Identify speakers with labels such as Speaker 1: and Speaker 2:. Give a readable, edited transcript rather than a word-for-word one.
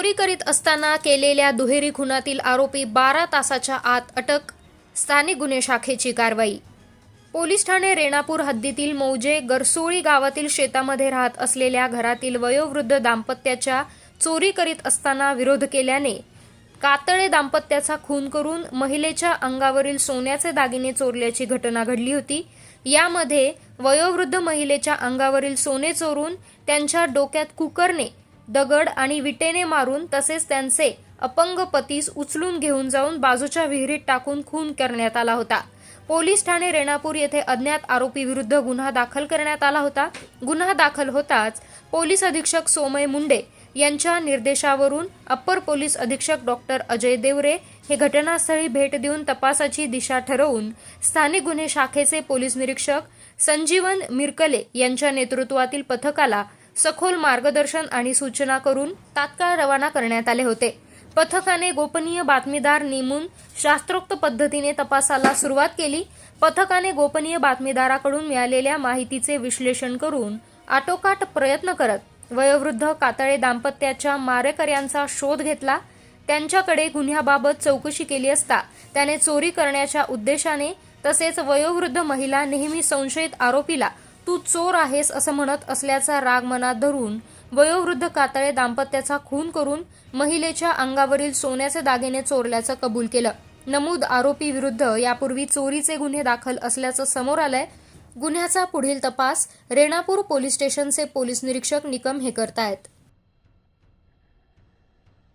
Speaker 1: चोरी करीत असताना केलेल्या दुहेरी खुनातील आरोपी 12 तासाच्या आत अटक. स्थानिक गुन्हे शाखेची कारवाई. पोलीस ठाणे रेणापूर हद्दीतील मौजे गरसोळी गावातील शेतामध्ये राहत असलेल्या घरातील वयोवृद्ध दाम्पत्याच्या चोरी करीत असताना विरोध केल्याने कातळे दाम्पत्याचा खून करून महिलेच्या अंगावरील सोन्याचे दागिने चोरल्याची घटना घडली होती. यामध्ये वयोवृद्ध महिलेच्या अंगावरील सोने चोरून त्यांच्या डोक्यात कुकरने, दगड आणि विटेने मारून तसेच त्यांचे अपंग पतीस उचलून घेऊन जाऊन बाजूच्या विहिरीत टाकून खून करण्यात आला होता. पोलीस ठाणे रेणापूर येथे अज्ञात आरोपी विरुद्ध गुन्हा दाखल करण्यात आला होता. गुन्हा दाखल होताच पोलीस अधीक्षक सोमय मुंडे यांच्या निर्देशावरून अप्पर पोलीस अधीक्षक डॉक्टर अजय देवरे हे घटनास्थळी भेट देऊन तपासाची दिशा ठरवून स्थानिक गुन्हे शाखेचे पोलीस निरीक्षक संजीवन मिरकले यांच्या नेतृत्वातील पथकाला सखोल मार्गदर्शन आणि सूचना करून तात्काळ रवाना करण्यात आले होते. पथकाने गोपनीय बातमीदार नेमून शास्त्रोक्त पद्धतीने तपासाला सुरुवात केली. पथकाने गोपनीय बातमीदाराकडून मिळालेल्या माहितीचे विश्लेषण करून आटोकाट प्रयत्न करत वयोवृद्ध कातळे दाम्पत्याच्या मारेकऱ्यांचा शोध घेतला. त्यांच्याकडे गुन्ह्याबाबत चौकशी केली असता त्याने चोरी करण्याच्या उद्देशाने तसेच वयोवृद्ध महिला नेहमी संशयित आरोपीला तू चोर आहेस असं म्हणत असल्याचा राग मनात धरून वयोवृद्ध कातळे दाम्पत्याचा खून करून महिलेच्या अंगावरील सोन्याचे दागिने चोरल्याचं कबूल केलं. नमूद आरोपी विरुद्ध यापूर्वी चोरीचे गुन्हे दाखल असल्याचं समोर आलंय. गुन्ह्याचा पुढील तपास रेणापूर पोलीस स्टेशनचे पोलीस निरीक्षक निकम हे करतायत.